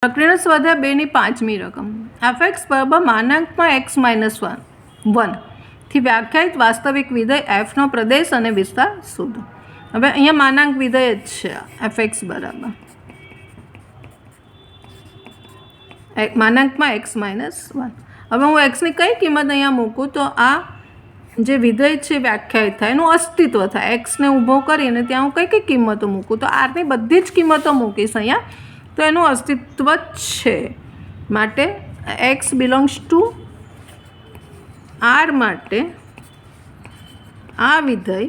પ્રકરણ સ્વાધ્યાય 2 ની 5મી રકમ fx બરાબર માનાંકમાં x - 1 થી વ્યાખ્યાયિત વાસ્તવિક વિધેય fનો પ્રદેશ અને વિસ્તાર શોધો. હવે અહીંયા માનાંક વિધેય જ છે fx બરાબર માનાંકમાં x - 1. હવે હું xની કઈ કિંમત અહીંયા મૂકું તો આ જે વિધેય છે વ્યાખ્યાયિત થાય, એનું અસ્તિત્વ થાય. એક્સને ઊભો કરીને ત્યાં હું કઈ કિંમતો મૂકું તો આરની બધી જ કિંમતો મૂકીશ અહીંયા, તો એનું અસ્તિત્વ છે. માટે x બિલોંગ્સ ટુ r માટે આ વિધેય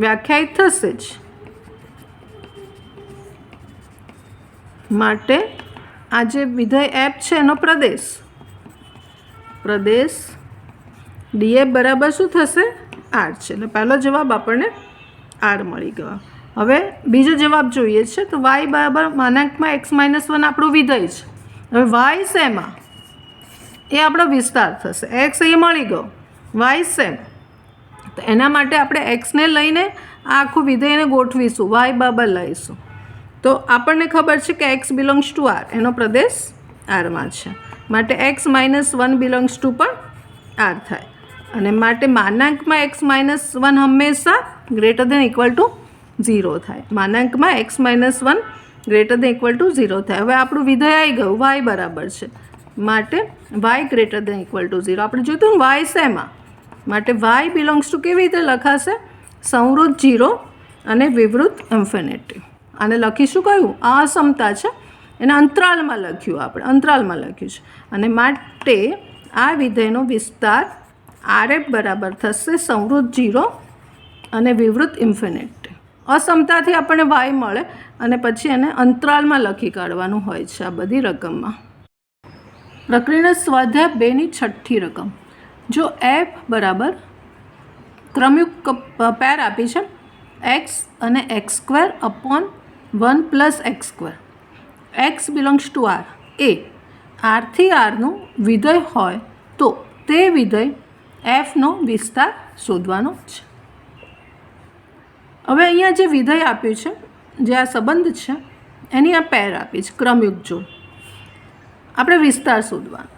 વ્યાખ્યાયિત થશે જ. માટે આ જે વિધેય f છે એનો પ્રદેશ df બરાબર શું થશે? r છે. એટલે પહેલો જવાબ આપણને r મળી ગયો. હવે બીજો જવાબ જોઈએ છે તો y બરાબર માનાંકમાં x - 1 આપણું વિધેય છે. હવે y શેમાં? એ આપણો વિસ્તાર થશે. x એ મળી ગયો, y સેમ. તો એના માટે આપણે xને લઈને આ આખું વિધેયને ગોઠવીશું, y બરાબર લઈશું. તો આપણને ખબર છે કે x બિલોંગ્સ ટુ r, એનો પ્રદેશ rમાં છે. માટે x - 1 બિલોંગ્સ ટુ પણ r થાય. અને માટે માનાંકમાં x - 1 હંમેશા ગ્રેટર દેન ઇક્વલ ટુ 0 થાય. માનાંકમાં x - 1 greater than equal to 0 થાય. હવે આપણું વિધેય આવી ગયું, y બરાબર છે. માટે y greater than equal to 0. આપણે જોયું ને y શેમાં? માટે y બિલોંગ્સ ટુ કેવી રીતે લખાશે? સંવૃત્ત 0 અને વિવૃત ઇન્ફિનિટી. આને લખીશું કયું? આ અસમતા છે, એને અંતરાલમાં લખ્યું, આપણે અંતરાલમાં લખ્યું છે. અને માટે આ વિધેયનો વિસ્તાર rf બરાબર થશે સંવૃત્ત 0 અને વિવૃત ઇન્ફિનિટી. અસમતાથી આપણને y મળે અને પછી એને અંતરાલમાં લખી કાઢવાનું હોય છે આ બધી રકમમાં. પ્રકરણ સ્વાધ્યાય 2 ની 6ઠ્ઠી રકમ. જો f બરાબર ક્રમયુક્ત પેર આપી છે x અને x² upon 1 plus x², x belongs two r એ rથી rનું વિધેય હોય તો તે વિધેય fનો વિસ્તાર શોધવાનો છે. હવે અહીંયા જે વિધેય આપ્યું છે, જે આ સંબંધ છે એની આ પેર આપી છે ક્રમયુક્ત જોડ. આપણે વિસ્તાર શોધવાનો.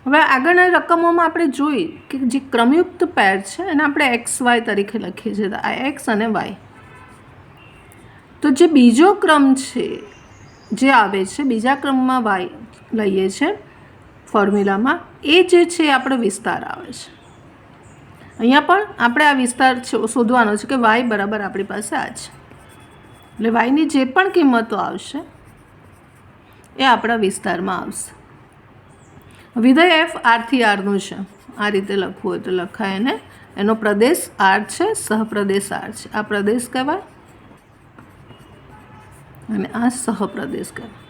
હવે આગળના રકમોમાં આપણે જોઈ કે જે ક્રમયુક્ત પેર છે એને આપણે XY તરીકે લખીએ છીએ, આ x અને y. તો જે બીજો ક્રમ છે જે આવે છે, બીજા ક્રમમાં y લઈએ છે ફોર્મ્યુલામાં, એ જે છે આપણો વિસ્તાર આવે છે. અહીંયા પણ આપણે આ વિસ્તાર શોધવાનો છે કે y બરાબર આપણી પાસે આ છે. એટલે yની જે પણ કિંમતો આવશે એ આપણા વિસ્તારમાં આવશે. વિધેય f rથી rનું છે. આ રીતે લખવું હોય તો લખાય એને. એનો પ્રદેશ r છે, સહપ્રદેશ r છે. આ પ્રદેશ કહેવાય અને આ સહપ્રદેશ કહેવાય.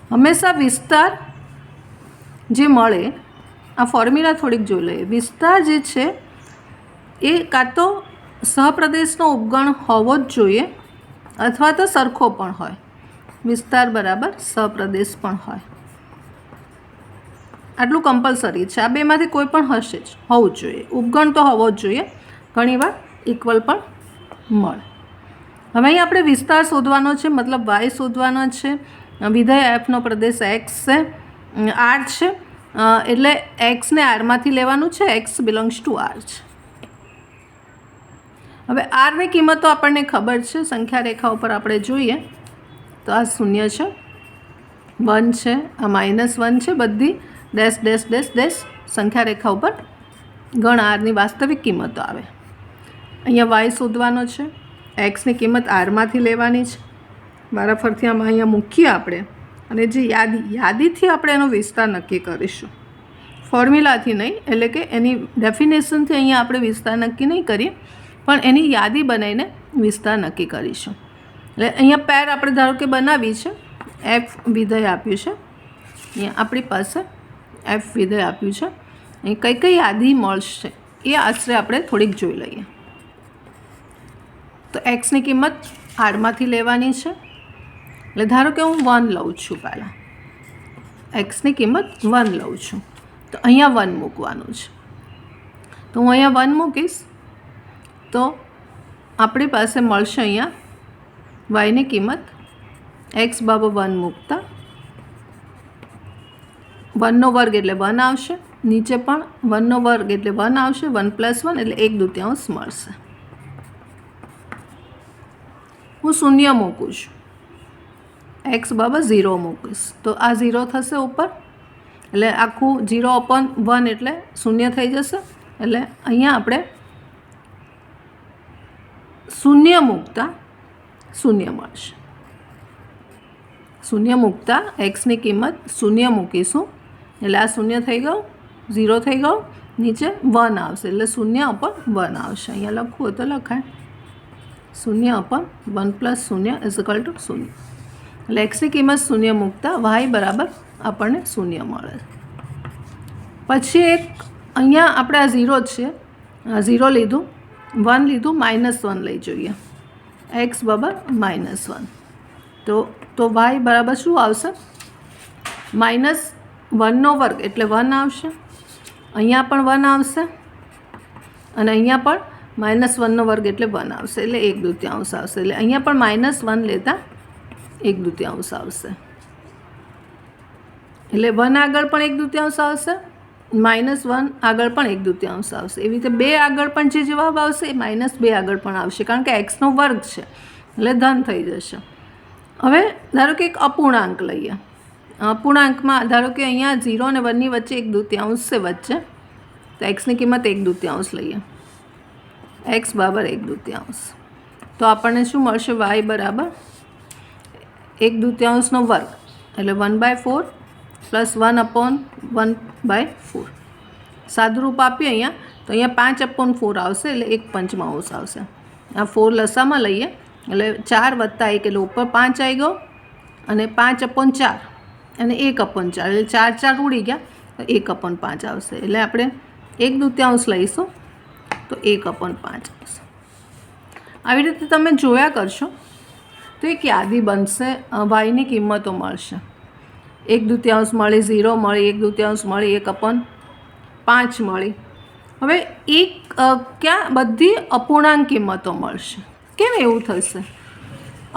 હંમેશા વિસ્તાર જે મળે, આ ફોર્મ્યુલા થોડીક જોઈ લઈએ. વિસ્તાર જે છે એ કાં તો સહપ્રદેશનો ઉપગણ હોવો જ જોઈએ અથવા તો સરખો પણ હોય. વિસ્તાર બરાબર સહપ્રદેશ પણ હોય, આટલું કમ્પલસરી છે. આ બેમાંથી કોઈ પણ હશે જ, હોવું જ જોઈએ. ઉપગણ તો હોવો જ જોઈએ, ઘણીવાર ઇક્વલ પણ મળે. હવે અહીં આપણે વિસ્તાર શોધવાનો છે, મતલબ y શોધવાનો છે. વિધેય fનો પ્રદેશ x છે, r છે. એટલે xને rમાંથી લેવાનું છે, x બિલોંગ્સ ટુ r છે. હવે rની કિંમતો આપણને ખબર છે, સંખ્યા રેખા ઉપર આપણે જોઈએ તો આ 0 છે, 1 છે, આ -1 છે. બધી ડેશ ડેશ ડેશ ડેશ સંખ્યા રેખા ઉપર ગણ આરની વાસ્તવિક કિંમતો આવે. અહીંયા y શોધવાનો છે, xની કિંમત rમાંથી લેવાની છે. વારાફરથી આમાં અહીંયા મૂકીએ આપણે અને જે યાદીથી આપણે એનો વિસ્તાર નક્કી કરીશું, ફોર્મ્યુલાથી નહીં. એટલે કે એની ડેફિનેશનથી અહીંયા આપણે વિસ્તાર નક્કી નહીં કરીએ, પણ એની યાદી બનાવીને વિસ્તાર નક્કી કરીશું. એટલે અહીંયા પેર આપણે ધારો કે બનાવી છે, f વિધેય આપ્યું છે. અહીંયા આપણી પાસે f વિધેય આપ્યું છે. અહીં કઈ કઈ યાદી મળશે એ આશરે આપણે થોડીક જોઈ લઈએ. તો xની કિંમત rમાંથી લેવાની છે. એટલે ધારો કે હું 1 લઉં છું. પહેલાં xની કિંમત 1 લઉં છું તો અહીંયા 1 મૂકવાનું છે. તો હું અહીંયા 1 મૂકીશ તો આપણી પાસે મળશે અહીંયા વાયની કિંમત એક્સ બરાબર 1 મૂકતા 1નો વર્ગ એટલે 1 આવશે, નીચે પણ 1નો વર્ગ એટલે 1 આવશે, 1 + 1 એટલે 1/2 મળશે. હું શૂન્ય મૂકું છું, એક્સ બરાબર 0 મૂકીશ તો આ 0 થશે ઉપર, એટલે આખું 0/1 એટલે શૂન્ય થઈ જશે. એટલે અહીંયા આપણે શૂન્ય મૂકતા શૂન્ય મળશે. શૂન્ય મૂકતા એક્સની કિંમત શૂન્ય મૂકીશું એટલે આ શૂન્ય થઈ ગયું, 0 થઈ ગયું, નીચે 1 આવશે એટલે 0/1 આવશે. અહીંયા લખવું હોય તો લખાય 0/1 + 0 = 0. એટલે એક્સની કિંમત શૂન્ય મૂકતા વાય બરાબર આપણને શૂન્ય મળે. પછી એક અહીંયા આપણે આ 0 છે, 0 લીધું, 1 લીધું, -1 લઈ જોઈએ, એક્સ બરાબર -1 તો વાય બરાબર શું આવશે? -1નો વર્ગ એટલે 1 આવશે, અહીંયા પણ 1 આવશે અને અહીંયા પણ -1નો વર્ગ એટલે 1 આવશે એટલે 1/2 આવશે. એટલે અહીંયા પણ -1 લેતા 1/2 આવશે. એટલે 1 આગળ પણ 1/2 આવશે, -1 આગળ પણ 1/2 આવશે. એવી રીતે 2 આગળ પણ જે જવાબ આવશે એ -2 આગળ પણ આવશે, કારણ કે એક્સનો વર્ગ છે એટલે ધન થઈ જશે. હવે ધારો કે એક અપૂર્ણાંક લઈએ. અપૂર્ણાંકમાં ધારો કે અહીંયા 0 અને 1ની વચ્ચે 1/2 છે વચ્ચે, તો એક્સની કિંમત 1/2 લઈએ, એક્સ બરાબર 1/2. તો આપણને શું મળશે? વાય બરાબર 1/2નો વર્ગ એટલે 1/4 + 1/1/4. સાદું રૂપ આપીએ અહીંયા તો અહીંયા 5/4 આવશે એટલે 1/5 આવશે. આ 4 લસામાં લઈએ એટલે 4 + 1 એટલે ઉપર 5 આવી ગયો અને 5/4 અને 1/4 એટલે 4 ઉડી ગયા તો 1/5 આવશે. એટલે આપણે 1/2 લઈશું તો 1/5 આવશે. આવી રીતે તમે જોયા કરશો તો એક યાદી બનશે, વાયની કિંમતો મળશે. 1/2 મળી, 0 મળી, 1/2 મળી, 1/5 મળી. હવે એક ક્યાં બધી અપૂર્ણાંક કિંમતો મળશે. કેમ એવું થશે?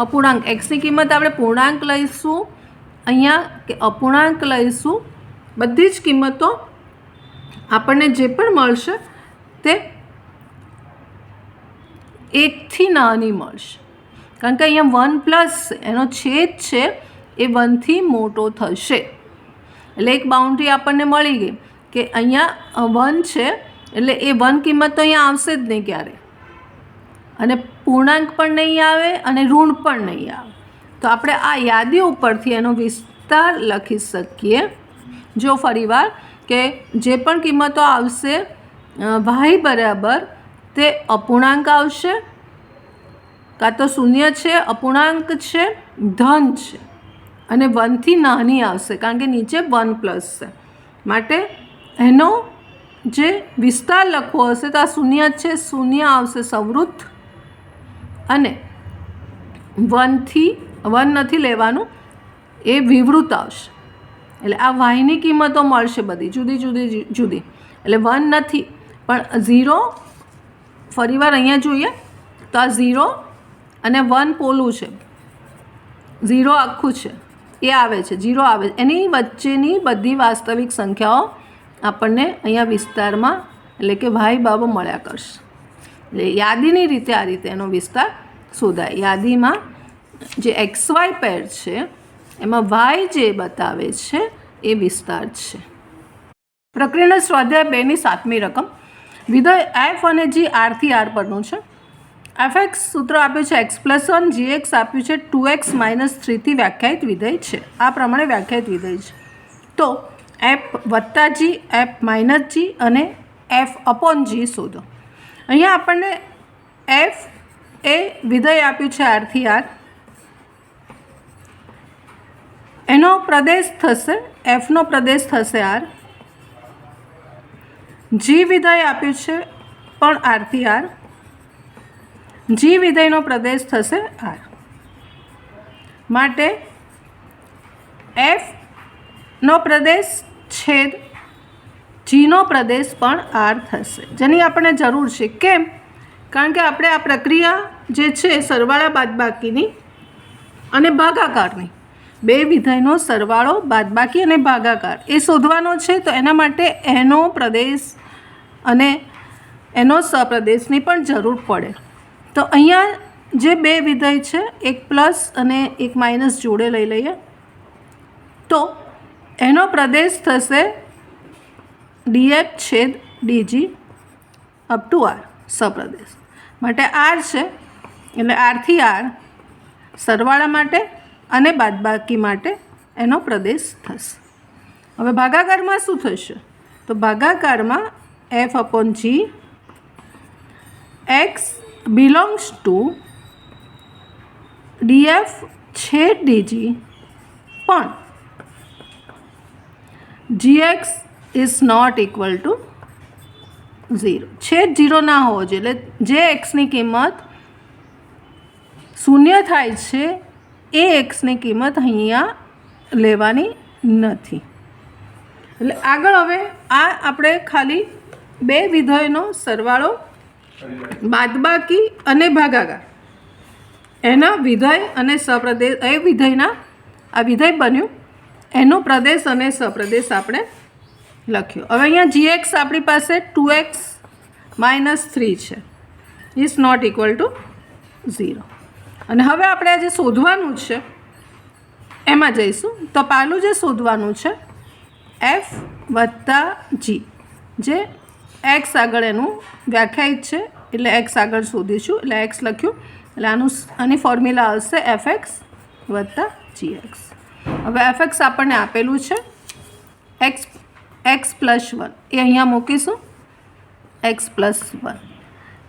અપૂર્ણાંક એક્સની કિંમત આપણે પૂર્ણાંક લઈશું, અહીંયા કે અપૂર્ણાંક લઈશું, બધી જ કિંમતો આપણને જે પણ મળશે તે 1થી નાની મળશે, કારણ કે અહીંયા 1 પ્લસ એનો છેદ છે એ 1થી મોટો થશે. એટલે એક બાઉન્ડ્રી આપણને મળી ગઈ કે અહીંયા 1 છે એટલે એ 1 કિંમત તો અહીંયા આવશે જ નહીં ક્યારે, અને પૂર્ણાંક પણ નહીં આવે અને ઋણ પણ નહીં આવે. તો આપણે આ યાદી ઉપરથી એનો વિસ્તાર લખી શકીએ. જો ફરીવાર કે જે પણ કિંમતો આવશે વાય બરાબર તે અપૂર્ણાંક આવશે, કાં તો શૂન્ય છે, અપૂર્ણાંક છે, ધન છે અને 1થી નાની આવશે, કારણ કે નીચે 1 પ્લસ છે. માટે એનો જે વિસ્તાર લખવો હશે તો આ શૂન્ય છે, શૂન્ય આવશે સંવૃત્ત, અને 1 નથી લેવાનું, એ વિવૃત આવશે. એટલે આ વાયની કિંમતો મળશે બધી જુદી. એટલે 1 નથી પણ 0, ફરીવાર અહીંયા જોઈએ તો આ 0 અને 1 પોલું છે, 0 આખું છે એ આવે છે, 0 આવે છે. એની વચ્ચેની બધી વાસ્તવિક સંખ્યાઓ આપણને અહીંયા વિસ્તારમાં એટલે કે વાય બરાબર મળ્યા કરશે. એટલે યાદીની રીતે આ રીતે એનો વિસ્તાર શોધાય. યાદીમાં જે XY પેર છે એમાં વાય જે બતાવે છે એ વિસ્તાર છે. પ્રક્રિયાના સ્વાધ્યાય 2ની 7મી રકમ. વિધેય એફ અને જી આરથી આર પરનું છે. fx સૂત્ર આપ્યું છે x+1, gx આપ્યું છે 2x - 3થી વ્યાખ્યાયિત વિધેય છે. આ પ્રમાણે વ્યાખ્યાયિત વિધેય છે. તો f + g, f - g અને f/g શોધો. અહીંયા આપણને f એ વિધેય આપ્યું છે આરથી આર, એનો પ્રદેશ થશે, એફનો પ્રદેશ થશે આર. જી વિધેય આપ્યું છે પણ આરથી આર, જી વિધેયનો પ્રદેશ થશે આર. માટે એફનો પ્રદેશ છેદ જીનો પ્રદેશ પણ આર થશે, જેની આપણને જરૂર છે. કેમ? કારણ કે આપણે આ પ્રક્રિયા જે છે સરવાળા બાદબાકીની અને ભાગાકારની, બે વિધેયનો સરવાળો બાદબાકી અને ભાગાકાર એ શોધવાનો છે. તો એના માટે એનો પ્રદેશ અને એનો સપ્રદેશની પણ જરૂર પડે. તો અહીંયા જે બે વિધેય છે, એક પ્લસ અને એક માઇનસ જોડે લઈ લઈએ. તો એનો પ્રદેશ થશે df છેદ dg અપ ટુ r. સપ્રદેશ માટે r છે એટલે r થી r સરવાળા માટે અને બાદબાકી માટે એનો પ્રદેશ થશે. હવે ભાગાકારમાં શું થશે? તો ભાગાકારમાં f upon g x belongs to df છેદ dg પણ gx is not equal to 0. છેદ 0 ના હોવો જોઈએ, એટલે જે એક્સની કિંમત શૂન્ય થાય છે એ એક્સની કિંમત અહીંયા લેવાની નથી. એટલે આગળ હવે આ આપણે ખાલી બે વિધેયનો સરવાળો બાદબાકી અને ભાગાકાર એના વિધેય અને સપ્રદેશ, એ વિધેયના આ વિધેય બન્યું એનો પ્રદેશ અને સપ્રદેશ આપણે લખ્યો. હવે અહીંયા gx આપણી પાસે 2x માઇનસ 3 છે, ઇઝ નોટ ઇક્વલ ટુ 0. અને હવે આપણે આ જે શોધવાનું છે એમાં જઈશું. તો પહેલું જે શોધવાનું છે f વત્તા g, જે x આગળ એનું વ્યાખ્યાયિત છે એટલે x આગળ શોધીશું. એટલે x લખ્યું એટલે આની ફોર્મ્યુલા આવશે fx વત્તા gx. હવે fx આપણને આપેલું છે x પ્લસ 1, એ અહીંયા મૂકીશું x પ્લસ 1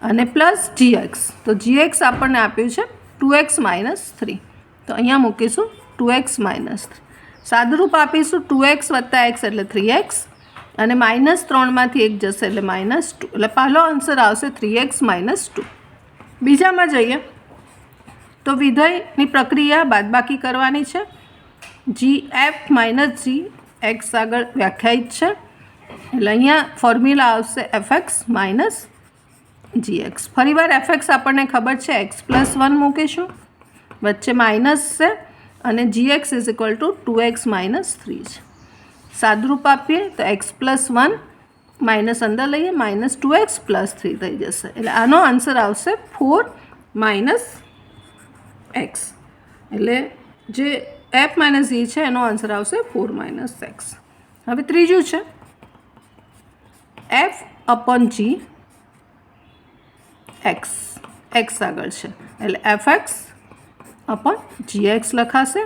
અને પ્લસ gx. તો gx આપણને આપ્યું છે 2x માઇનસ 3, તો અહીંયા મૂકીશું 2x માઇનસ 3. સાદુરૂપ આપીશું 2x વત્તા x એટલે 3x અને માઇનસ 3માંથી 1 જશે એટલે માઇનસ 2. એટલે પહેલો આન્સર આવશે 3x માઇનસ 2. બીજામાં જઈએ તો વિધેયની પ્રક્રિયા બાદબાકી કરવાની છે. f માઇનસ g x આગળ વ્યાખ્યાયિત છે એટલે અહીંયા ફોર્મ્યુલા આવશે fx માઇનસ gx. ફરીવાર fx આપણને ખબર છે x પ્લસ 1 મૂકીશું, વચ્ચે માઇનસ છે અને gx is equal to 2x minus 3 છે. સાદુરૂપ આપીએ તો x પ્લસ 1 માઇનસ અંદર લઈએ, માઇનસ 2x પ્લસ 3 થઈ જશે. એટલે આનો આન્સર આવશે 4 માઇનસ x. એટલે જે f માઇનસ e છે એનો આન્સર આવશે 4 માઇનસ x. હવે ત્રીજું છે f અપોન g x આગળ છે એટલે fx અપોન gx લખાશે,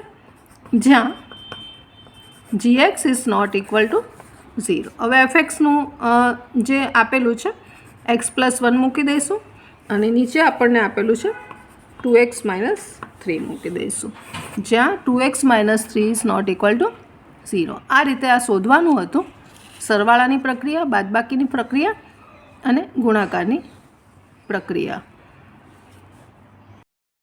જ્યાં gx is not equal to 0. હવે fxનું જે આપેલું છે x પ્લસ 1 મૂકી દઈશું અને નીચે આપણને આપેલું છે 2x માઇનસ 3 મૂકી દઈશું, જ્યાં 2x minus 3 is not equal to 0. આ રીતે આ શોધવાનું હતું. સરવાળાની પ્રક્રિયા, બાદબાકીની પ્રક્રિયા અને ગુણાકારની પ્રક્રિયા.